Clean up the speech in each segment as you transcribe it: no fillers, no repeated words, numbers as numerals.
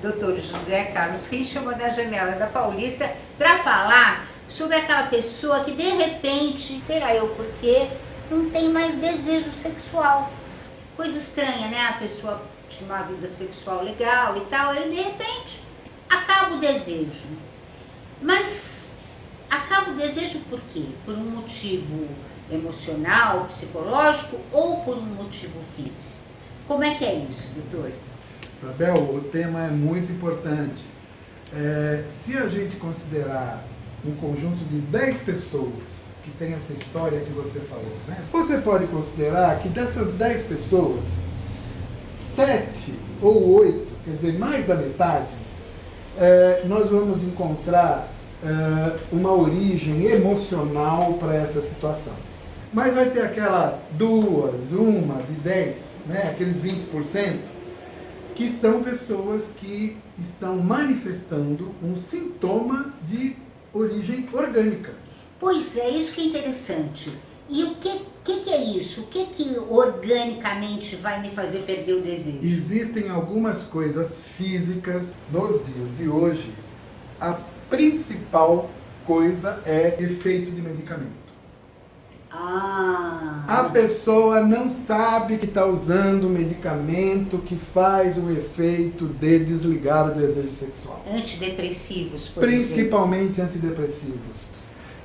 Dr. José Carlos Richman, da Janela da Paulista, para falar sobre aquela pessoa que de repente, sei lá eu porquê, não tem mais desejo sexual. Coisa estranha, né? A pessoa tinha uma vida sexual legal e tal, e de repente acaba o desejo. Mas acaba o desejo por quê? Por um motivo emocional, psicológico ou por um motivo físico? Como é que é isso, doutor? Abel, o tema é muito importante. Se a gente considerar um conjunto de 10 pessoas que tem essa história que você falou, né? Você pode considerar que dessas 10 pessoas, 7 ou 8, quer dizer, mais da metade, nós vamos encontrar uma origem emocional para essa situação. Mas vai ter aquela uma de 10, né? Aqueles 20%, que são pessoas que estão manifestando um sintoma de origem orgânica. Pois é, isso que é interessante. E o que é isso? O que organicamente vai me fazer perder o desejo? Existem algumas coisas físicas. Nos dias de hoje, a principal coisa é efeito de medicamento. A pessoa não sabe que está usando medicamento que faz o efeito de desligar o desejo sexual. Antidepressivos, por Principalmente antidepressivos,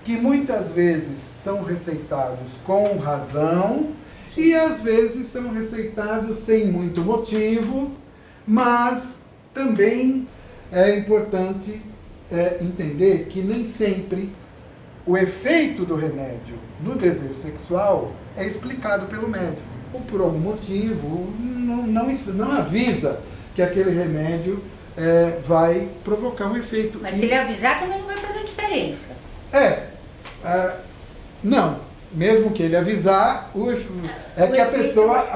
que muitas vezes são receitados com razão e às vezes são receitados sem muito motivo, mas também é importante entender que nem sempre o efeito do remédio no desejo sexual é explicado pelo médico. Ou por algum motivo não avisa que aquele remédio vai provocar um efeito. Mas se ele avisar também não vai fazer diferença. Não. Mesmo que ele avisar, que a pessoa...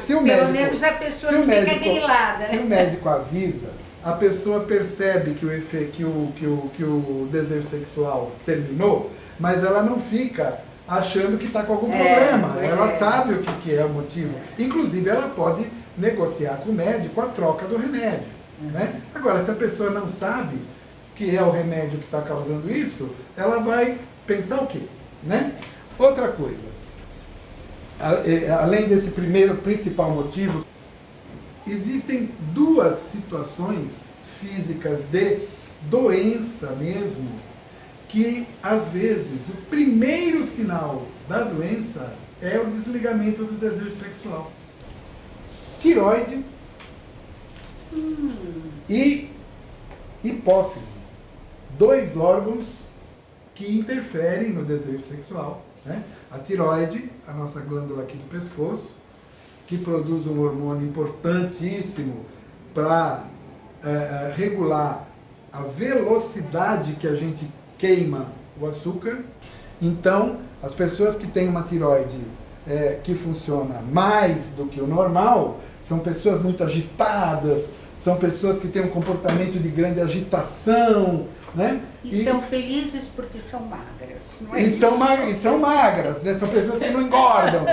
Se o médico, pelo menos a pessoa não fica grilada. Se o médico avisa, a pessoa percebe que o desejo sexual terminou, mas ela não fica achando que está com algum problema. Ela sabe o que é o motivo. Inclusive, ela pode negociar com o médico a troca do remédio. Né? Agora, se a pessoa não sabe que é o remédio que está causando isso, ela vai pensar o quê? Né? Outra coisa, além desse primeiro principal motivo, existem duas situações físicas de doença mesmo, que às vezes o primeiro sinal da doença é o desligamento do desejo sexual. Tireoide e hipófise, 2 órgãos que interferem no desejo sexual. Né? A tireoide, a nossa glândula aqui do pescoço, que produz um hormônio importantíssimo para regular a velocidade que a gente queima o açúcar. Então, as pessoas que têm uma tireoide que funciona mais do que o normal, são pessoas muito agitadas, são pessoas que têm um comportamento de grande agitação, né? E são felizes porque são magras. Não é e são magras, né? São pessoas que não engordam.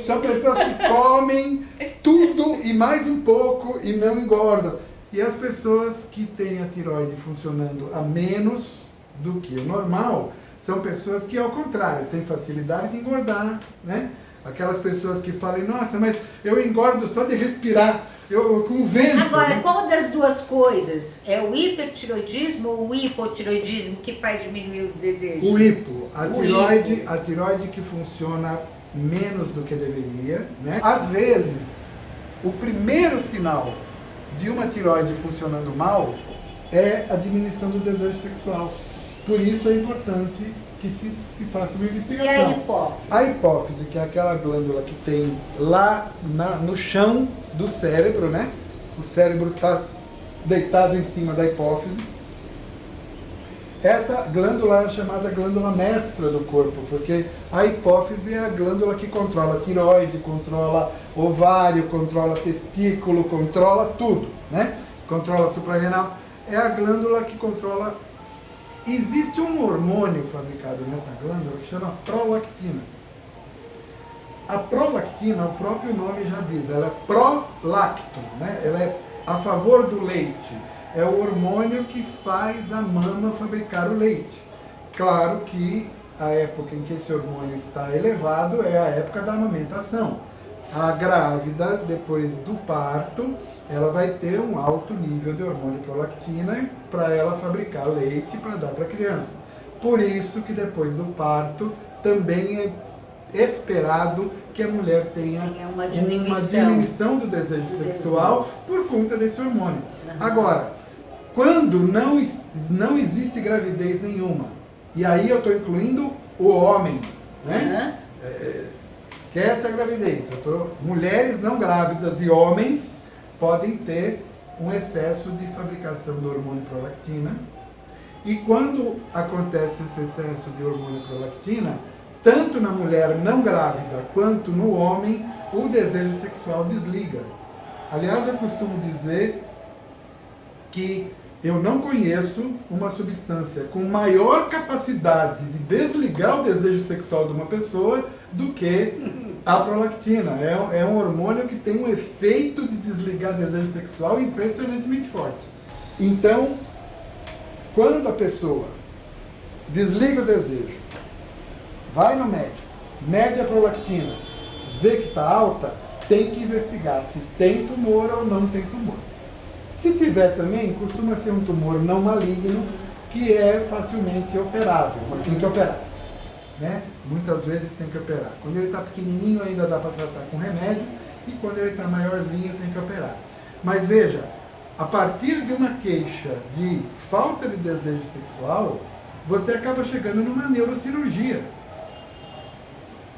São pessoas que comem tudo e mais um pouco e não engordam. E as pessoas que têm a tireoide funcionando a menos do que o normal, são pessoas que, ao contrário, têm facilidade de engordar, né? Aquelas pessoas que falam, nossa, mas eu engordo só de respirar. Com o vento. Agora, qual das duas coisas? É o hipertiroidismo ou o hipotiroidismo que faz diminuir o desejo? O hipo. A tireoide que funciona menos do que deveria, né? Às vezes, o primeiro sinal de uma tireoide funcionando mal é a diminuição do desejo sexual. Por isso é importante que se faça uma investigação. E a hipófise? A hipófise, que é aquela glândula que tem lá no chão do cérebro, né? O cérebro está deitado em cima da hipófise. Essa glândula é chamada glândula mestra do corpo, porque a hipófise é a glândula que controla a tireoide, controla ovário, controla testículo, controla tudo, né? Controla a suprarrenal. É a glândula que controla... Existe um hormônio fabricado nessa glândula que chama prolactina. A prolactina, o próprio nome já diz, ela é prolacto, né? Ela é a favor do leite. É o hormônio que faz a mama fabricar o leite. Claro que a época em que esse hormônio está elevado é a época da amamentação. A grávida, depois do parto, ela vai ter um alto nível de hormônio prolactina para ela fabricar leite para dar para a criança. Por isso que depois do parto também é esperado que a mulher tenha uma diminuição do desejo sexual por conta desse hormônio. Agora, quando não existe gravidez nenhuma, e aí eu estou incluindo o homem, né? Esquece a gravidez. Mulheres não grávidas e homens podem ter um excesso de fabricação do hormônio prolactina. E quando acontece esse excesso de hormônio prolactina, tanto na mulher não grávida quanto no homem, o desejo sexual desliga. Aliás, eu costumo dizer que eu não conheço uma substância com maior capacidade de desligar o desejo sexual de uma pessoa do que a prolactina. É um hormônio que tem um efeito de desligar o desejo sexual impressionantemente forte. Então, quando a pessoa desliga o desejo, vai no médico, mede a prolactina, vê que está alta, tem que investigar se tem tumor ou não tem tumor. Se tiver também, costuma ser um tumor não maligno, que é facilmente operável, mas tem que operar. Né? Muitas vezes tem que operar. Quando ele está pequenininho ainda dá para tratar com remédio, e quando ele está maiorzinho tem que operar. Mas veja, a partir de uma queixa de falta de desejo sexual, você acaba chegando numa neurocirurgia.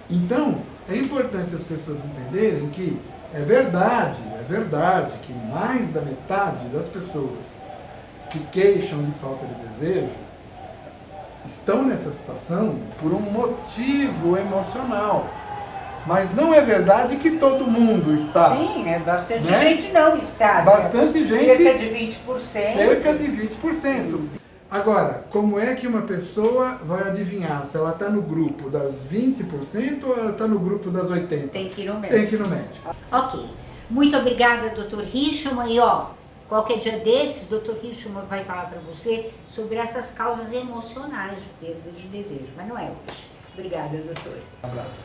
Então, é importante as pessoas entenderem que é verdade que mais da metade das pessoas que queixam de falta de desejo estão nessa situação por um motivo emocional. Mas não é verdade que todo mundo está. Sim, bastante gente não está. Bastante gente. Cerca de 20%. Cerca de 20%. Agora, como é que uma pessoa vai adivinhar se ela está no grupo das 20% ou ela está no grupo das 80%? Tem que ir no médico. Tem que ir no médico. Ok. Muito obrigada, Dr. Richman. E qualquer dia desses, Dr. Richman vai falar para você sobre essas causas emocionais de perda de desejo. Mas não é hoje. Obrigada, doutor. Um abraço.